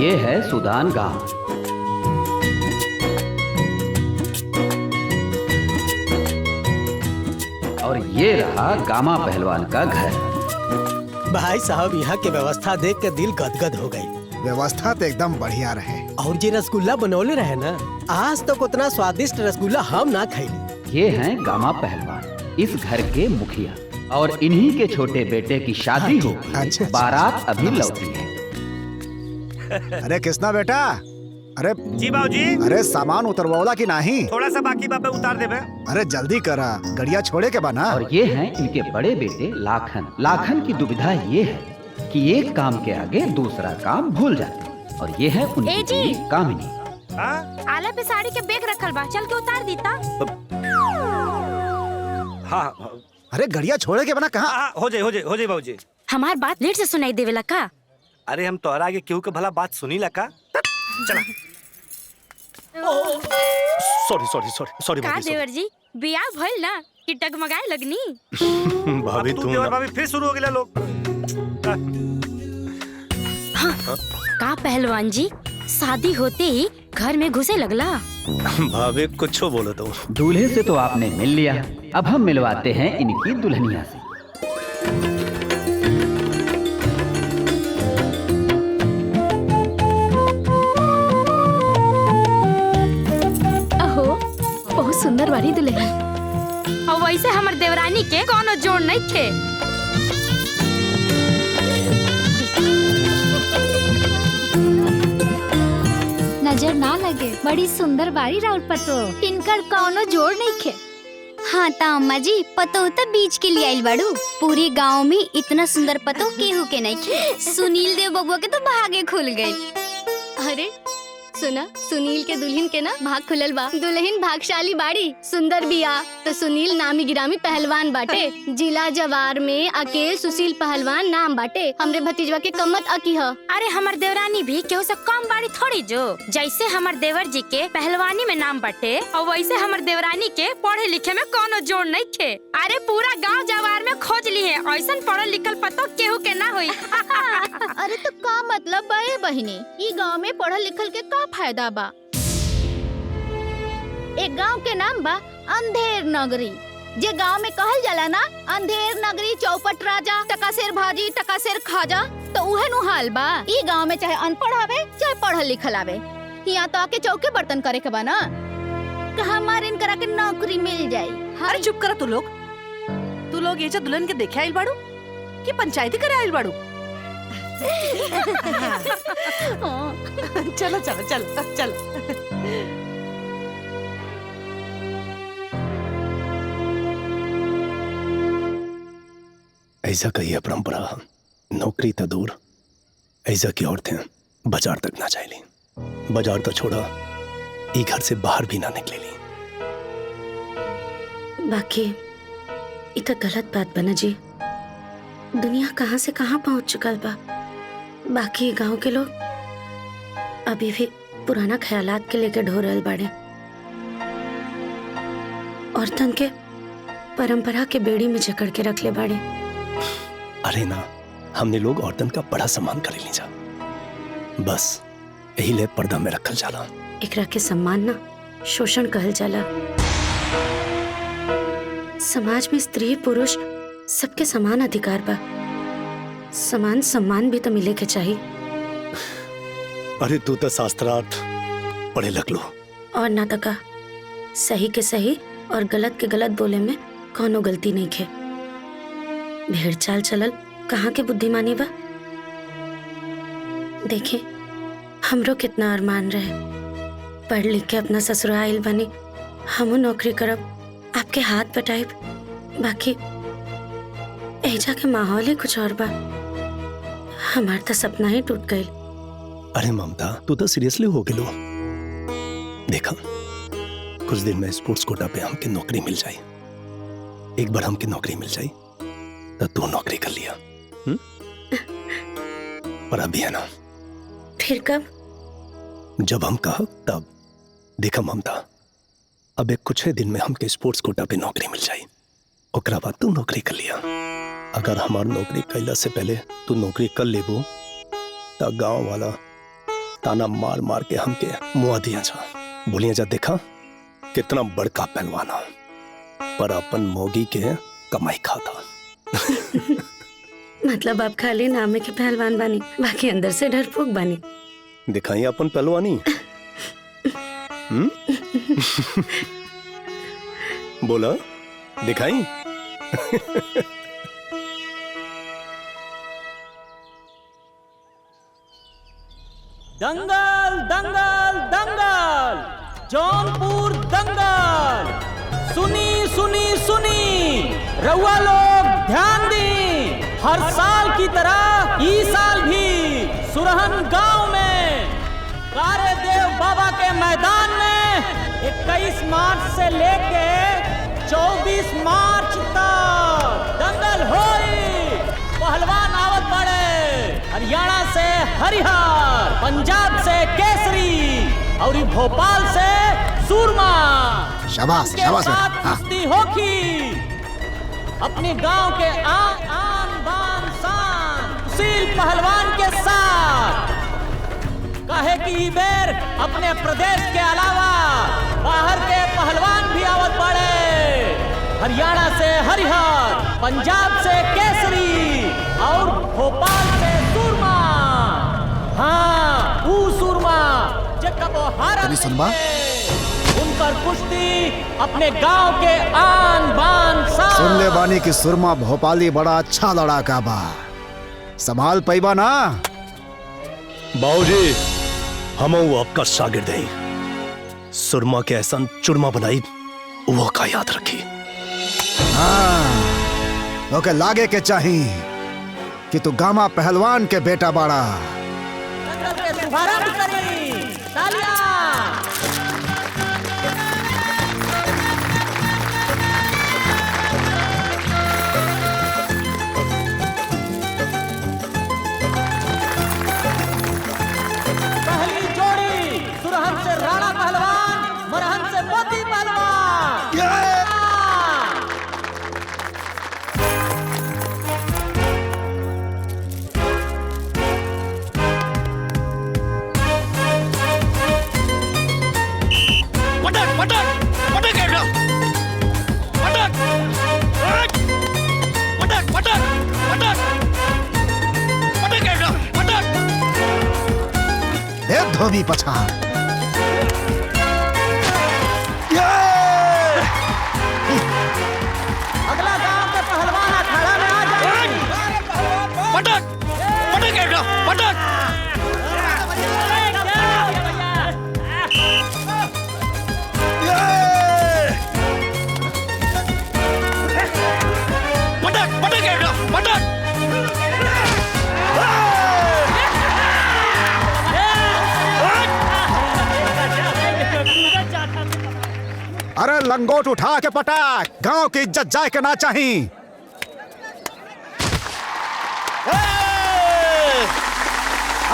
ये है सुदान गांव। और ये रहा गामा पहलवान का घर। भाई साहब, यहाँ की व्यवस्था देख के दिल गदगद हो गई। व्यवस्था तो एकदम बढ़िया रहे। और ये रसगुल्ला बनौले रहे ना, आज तक उतना स्वादिष्ट रसगुल्ला हम ना खाई। ये हैं गामा पहलवान, इस घर के मुखिया, और इन्हीं के छोटे बेटे की शादी हो गई। बारात अभी लौटी है। अरे किसना बेटा? अरे जी बाबूजी। अरे सामान उतरवाओला की नहीं? थोड़ा सा बाकी बाबा उतार देबे। अरे जल्दी करा, गड़िया छोड़े के बना। और ये हैं इनके बड़े बेटे लाखन। लाखन की दुविधा ये है कि एक काम के आगे दूसरा काम भूल जाते। और ये है उनकी बीवी कामिनी। आला पे साड़ी के बैग रखल बा, चल के उतार दीता। हाँ। अरे गड़िया छोड़े के बना कहाँ? हो जाए बाबूजी। हमार बात लेट से सुनाई देवेला का? अरे हम तोहरा आगे केहू के भला बात सुनी ला का? चला। सॉरी का देवर जी, बियाह भइल ना कि टगमगाए लगनी? भाभी तू देवर भाभी फिर शुरू हो गया लोग। हाँ, का पहलवान जी, शादी होते ही घर में घुसे लगला? भाभी कुछ बोलो तो। दूल्हे से तो आपने मिल लिया, अब हम मिलवाते हैं इनकी दुल्हनिया से। बहुत सुंदर वाली दुल्हन। और वैसे हमर देवरानी के कोनो जोड़ नहीं थे। नजर ना लगे, बड़ी सुंदर बाड़ी राउत पतो, इनकर कोनो जोड़ नहीं खे। हाँ ता अम्मा जी, पतो तो बीच के लिए आइल बाड़ू। पूरी गांव में इतना सुंदर पतो केहू के नहीं खे। सुनील देव बबुआ के तो भागे खुल गए। अरे सुना, सुनील के दुल्हन के ना भाग खुलल बा। दुल्हन भागशाली बाड़ी, सुंदर बिया। तो सुनील नामी गिरामी पहलवान बाटे। जिला जवार में अकेले सुशील पहलवान नाम बाटे। हमरे भतीजवा के कमत अकी ह। अरे हमर देवरानी भी केहू से कम बाड़ी थोड़ी जो। जैसे हमर देवर जी के पहलवानी में नाम बाटे, और वैसे हमर देवरानी के पढ़े लिखे में कोनो जोड़ नहीं थे। अरे पूरा गांव जवार में खोज ली है, ऐसा पढ़ल लिखल पतो केहू के ना हुई। अरे तो का मतलब बा ए बहिनी, ई गांव में पढ़ल लिखल के का फायदा बा? एक गांव के नाम बा अंधेर नगरी। जे गांव में कहल जाला ना, अंधेर नगरी चौपट राजा, टकासेर भाजी टकासेर खाजा, तो उहे नु हाल बा। ई गांव में चाहे अनपढ़ आवे चाहे पढ़ल लिखल आवे, यहाँ तो आके चौके बर्तन करे के बा ना। हमारे इनकरा के नौकरी मिल जाई। अरे चुप करा तू लोग ये जो दुल्हन के देखे आइल बाड़ू कि पंचायती करे आइल बाड़ू? चलो चलो चलो चलो। ऐसा कही है परंपरा, नौकरी तो दूर, ऐसा की औरतें बाजार तक ना जाए ली। बाजार तो छोड़ा, ये घर से बाहर भी ना निकले ली। बाकी ये तो गलत बात बना जी। दुनिया कहाँ से कहाँ पहुंच चुकल बा। बाकी गांव के लोग अभी भी पुराना ख्यालात के लेके ढो रहल बाड़े। औरतन के परंपरा के बेड़ी में जकड़ के रख ले बाड़े। अरे ना, हमने लोग औरतन का बड़ा सम्मान कर ली जा, बस यही ले पर्दा में रखल जाला। एकरा के सम्मान ना, शोषण कहल जाला। समाज में स्त्री पुरुष सबके समान अधिकार बा, समान सम्मान भी तो मिले के चाहिए। अरे तू तो शास्त्रार्थ पढ़े लग लो। और ना तका, सही के सही और गलत के गलत बोले में कोनो गलती नहीं खे। भेड़ चाल चलल कहाँ के बुद्धिमानी बा। देखे हमरो कितना अरमान रहे, पढ़ लिख के अपना ससुराल आइल बनी, हमू नौकरी करब, आपके हाथ बटाइब। बाकी एजा के माहौल ही कुछ और बा। हमार तो सपना ही टूट गई। अरे ममता, तू तो सीरियसली हो गेलो। देखा, कुछ दिन में स्पोर्ट्स कोटा पे हमके नौकरी मिल जाए। एक बार हमके नौकरी मिल जाए तो तू नौकरी कर लिया। पर अभी है ना, फिर कब? जब हम कहा तब। देखा ममता, अब एक कुछ दिन में हमके स्पोर्ट्स कोटा पे नौकरी मिल जाए, ओकरा बाद तू नौकरी कर लिया। अगर हमार नौकरी कैला से पहले तू नौकरी कर लेबो तो गांव वाला ताना मार मार के हमके मुआ दिया जा। बोलिया जा देखा कितना बड़का पहलवाना पर अपन मोगी के कमाई खाता। मतलब आप खाली नामे के पहलवान बानी, बाकी अंदर से डरपोक बानी। दिखाई अपन पहलवानी। बोला दिखाई। दंगल दंगल दंगल, जौनपुर दंगल। सुनी सुनी सुनी रउआ लोग ध्यान दी, हर साल की तरह इस साल भी सुरहन गांव में कारे देव बाबा के मैदान में 21 मार्च से लेके 24 मार्च तक दंगल होई। पहलवान आवत बड़े हरियाणा से हरिहर, पंजाब से केसरी और भोपाल से सूरमा। शाबाश शाबाश बेटा। कुश्ती होखी अपने गांव के आन बान शान सुशील पहलवान के साथ। कहे कि ई बेर अपने प्रदेश के अलावा बाहर के पहलवान भी आवत पड़े। हरियाणा से हरिहर, पंजाब से केसरी और भोपाल से सूरमा। हाँ वो सूरमा जे कबो हारा उनकर कुश्ती अपने गांव के आन बान शान। सुन ले बानी की सुरमा भोपाली बड़ा अच्छा लड़ाका बा, संभाल पैबा ना। बाबूजी हम आपका शागिर्द है, सुरमा के ऐसा चुरमा बनाई वो का याद रखी। हाँ ओके लागे के चाही कि तू गामा पहलवान के बेटा बाड़ा। शुभारंभ करी, तालियां। पहली जोड़ी सुरहन से राणा पहलवान, मरहन से मोती पहलवान। धोबी पछाड़। अगला गांव के पहलवान अखाड़ा में आ जाए। पटक पटक पटक। पटक पटक पटक। अरे लंगोट उठा के पटाक, गांव की इज्जत जाए के ना चाही।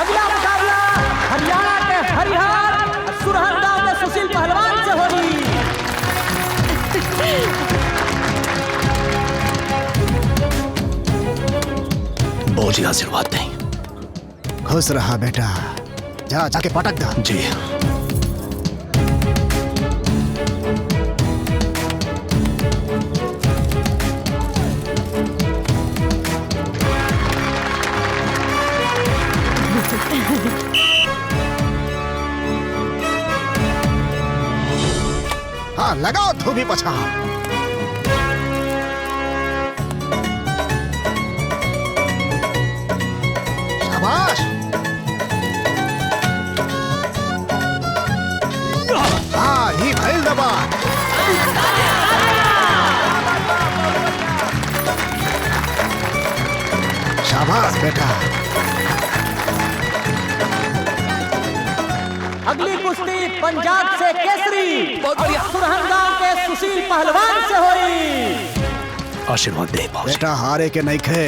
अगला मुकाबला हरियाणा के हरिहर और सुरहन गांव के सुशील पहलवान से होगी। बाबूजी आशीर्वाद दें। खुश रहा बेटा, जा जाके पटक दा। जी हाँ लगाओ धोबी पछाड़। शाबाश। हाँ ही भइल दबा। शाबाश बेटा। अगली कुश्ती पंजाब से केसरी और सुरहन गांव के सुशील पहलवान से हुई। आशीर्वाद दे बेटा, हारे के नहीं खे।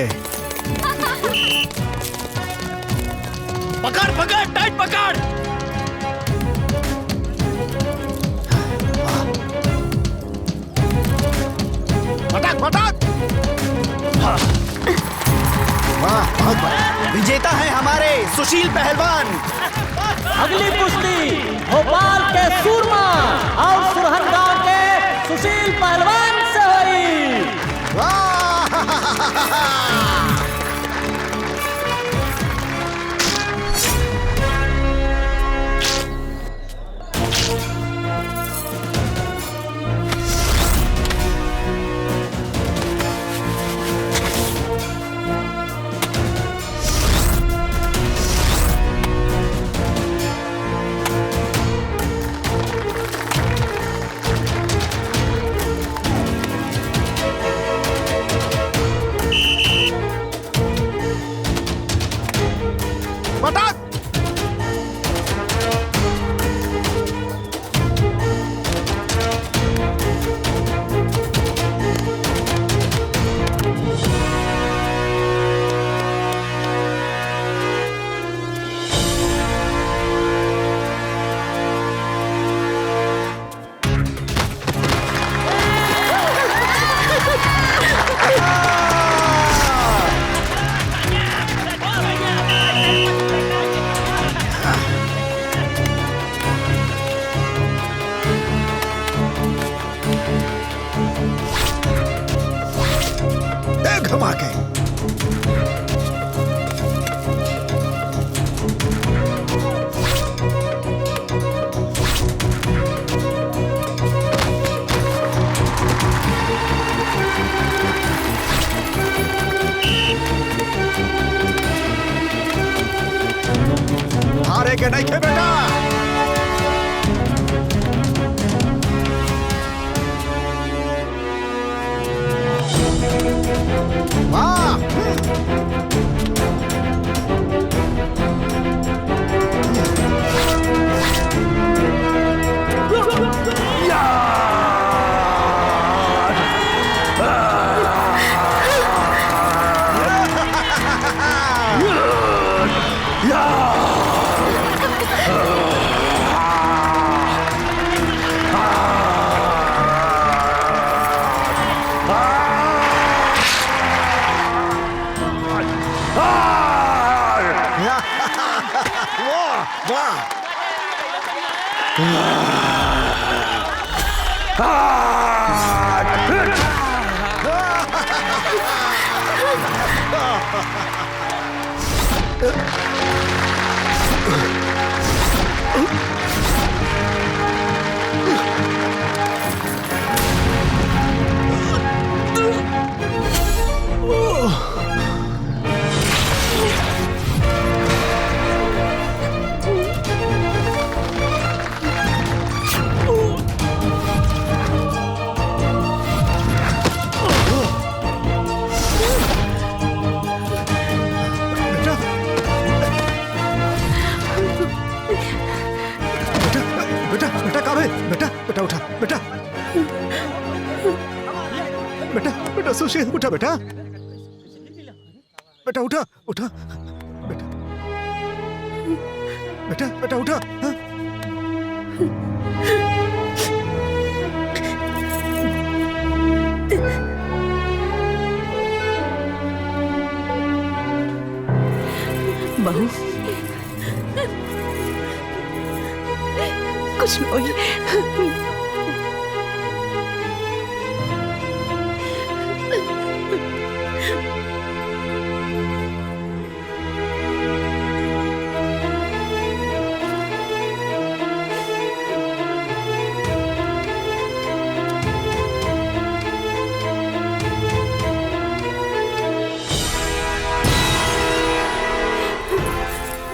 पकड़ पकड़ टाइट पकड़। पटक पटक। वाह बहुत बढ़िया। विजेता है हमारे सुशील पहलवान। पहलवान से होई। हारे के नहीं खे बेटा। बेटा उठा बेटा बेटा बेटा सुशील उठा बेटा बेटा उठा उठा बेटा बेटा बेटा उठा हाँ? बहू कुछ नहीं।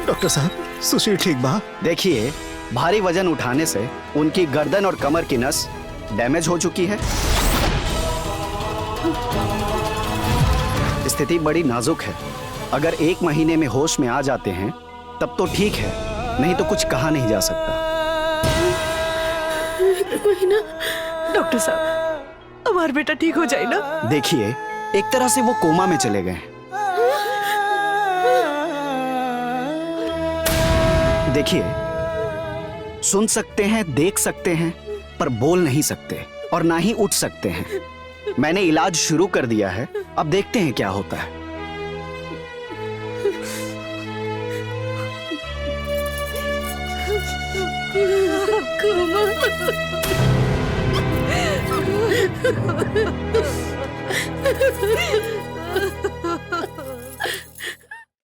डॉक्टर साहब सुशील ठीक बा? देखिए भारी वजन उठाने से उनकी गर्दन और कमर की नस डैमेज हो चुकी है। स्थिति बड़ी नाजुक है। अगर 1 महीने में होश में आ जाते हैं तब तो ठीक है, नहीं तो कुछ कहा नहीं जा सकता। 1 महीना? डॉक्टर साहब हमारा बेटा ठीक हो जाए ना? देखिए एक तरह से वो कोमा में चले गए हैं। देखिए सुन सकते हैं, देख सकते हैं, पर बोल नहीं सकते और ना ही उठ सकते हैं। मैंने इलाज शुरू कर दिया है, अब देखते हैं क्या होता है।